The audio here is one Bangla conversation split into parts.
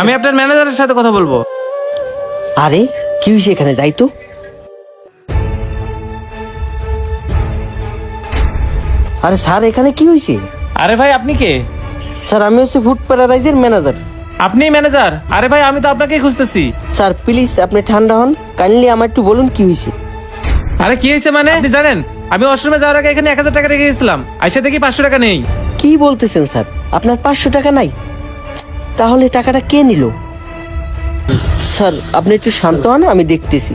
আমি আপনার ম্যানেজারের সাথে কথা বলবো। আরে কি হয়েছে, এখানে যাই তো। আরে স্যার, এখানে কি হয়েছে? আরে ভাই আপনি কে? স্যার, আমি হচ্ছে ফুড প্যারাডাইজের ম্যানেজার। আপনি ম্যানেজার? আরে ভাই আমি তো আপনাকেই খুঁজতেছি। স্যার প্লিজ আপনি ঠান্ডা হন, কাইন্ডলি আমার একটু বলুন কি হয়েছে। আরে কি হয়েছে মানে? আপনি জানেন আমি ওয়াশরুমে যাওয়ার আগে এখানে 1000 টাকা রেখে গেছিলাম, আইসা দেখি 500 টাকা নেই। কি বলতেছেন স্যার, আপনার 500 টাকা নাই? তাহলে টাকাটা কে নিল? স্যার আপনি একটু শান্ত হন, আমি দেখতেছি।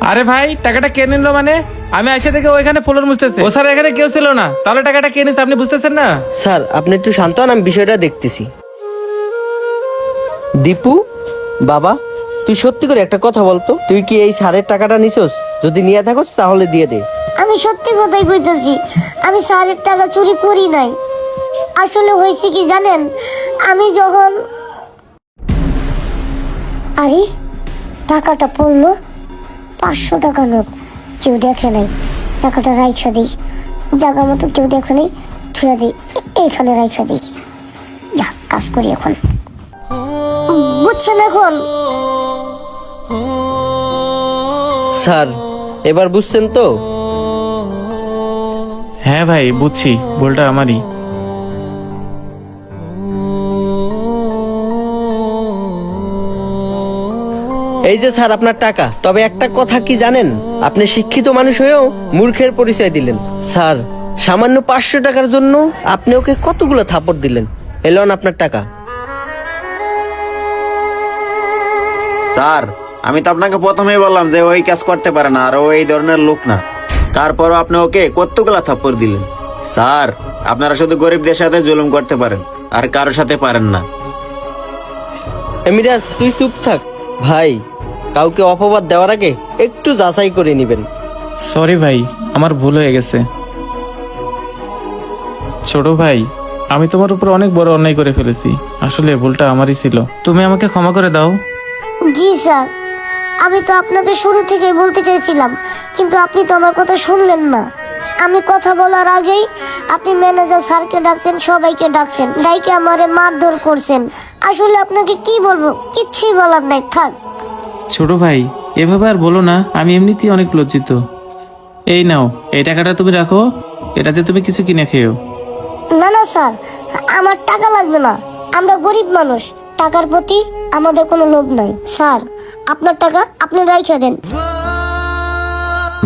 আরে ভাই টাকাটা কে নিল মানে? আমি আইসা দেখে ওইখানে ফ্লোর মুছতেছে। ও স্যার এখানে কেউ ছিল না, তাহলে টাকাটা কে নিছে আপনি বুঝতেছেন না? স্যার আপনি একটু শান্ত হন, আমি বিষয়টা দেখতেছি। দীপু বাবা, তুই সত্যি করে একটা কথা বলতো, তুই কি এই স্যারের টাকাটা নিছস? যদি নিয়ে থাকস তাহলে দিয়ে দে। আমি সত্যি কথাই কইতেছি, আমি স্যারের টাকা চুরি করি নাই। আসলে হয়েছে কি জানেন, আমি যখন আরে টাকাটা পড়লো, 500 টাকা নোট, কেউ দেখে নাই। টাকাটা রাইখা দিই জায়গা মতো, কেউ দেখে নাই, ছুঁয়া দিই, এইখানে রাইখা দিই। যা কাজ করি এখন, বুঝছেন এখন? স্যার এবার বুঝছেন তো? হ্যাঁ ভাই বুঝছি, ভুলটা আমারই। এই যে স্যার আপনার টাকা। তবে একটা কথা কি জানেন, আপনি শিক্ষিত মানুষ হয়েও মূর্খের পরিচয় দিলেন। স্যার সামান্য 500 টাকার জন্য আপনি ওকে কতগুলো থাপড় দিলেন। এলন আপনার টাকা। স্যার আমি তো আপনাকে প্রথমেই বললাম যে ওই কাজ করতে পারে না, আর ও এই ধরনের লোক না। তারপরও আপনি ওকে কতগুলা থাপ্পড় দিলেন। স্যার আপনারা শুধু গরিবদের সাথে জুলুম করতে পারেন, আর কারোর সাথে পারেন না। মিরাজ তুই চুপ থাক। ভাই কাউকে অপবাদ দেওয়ার আগে একটু যাচাই করে নেবেন। সরি ভাই, আমার ভুল হয়ে গেছে। ছোট ভাই, আমি তোমার উপর অনেক বড় অন্যায় করে ফেলেছি। আসলে ভুলটা আমারই ছিল, তুমি আমাকে ক্ষমা করে দাও। জি স্যার, আমি তো আপনাকে শুরু থেকেই বলতে চাইছিলাম, কিন্তু আপনি তো আমার কথা শুনলেন না। আমি কথা বলার আগেই আপনি ম্যানেজার স্যারকে ডাকছেন, সবাইকে ডাকছেন, ডাইকে আমারে মারধর করছেন। আসলে আপনাকে কি বলবো, কিচ্ছুই বলার নাই, থাক। ছোট ভাই এভাবে আর বলো না, আমি এমনিতেই অনেক লজ্জিত। এই নাও, এই টাকাটা তুমি রাখো, এটাতে তুমি কিছু কিনে খেও। না না স্যার, আমার টাকা লাগবে না। আমরা গরিব মানুষ, টাকার প্রতি আমাদের কোনো লোভ নাই। স্যার আপনার টাকা আপনি রাইখা দেন।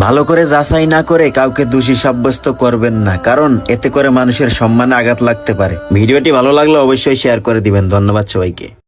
ভালো করে যাচাই না করে কাউকে দোষী সাব্যস্ত করবেন না, কারণ এতে করে মানুষের সম্মানে আঘাত লাগতে পারে। ভিডিওটি ভালো লাগলে অবশ্যই শেয়ার করে দিবেন। ধন্যবাদ সবাইকে।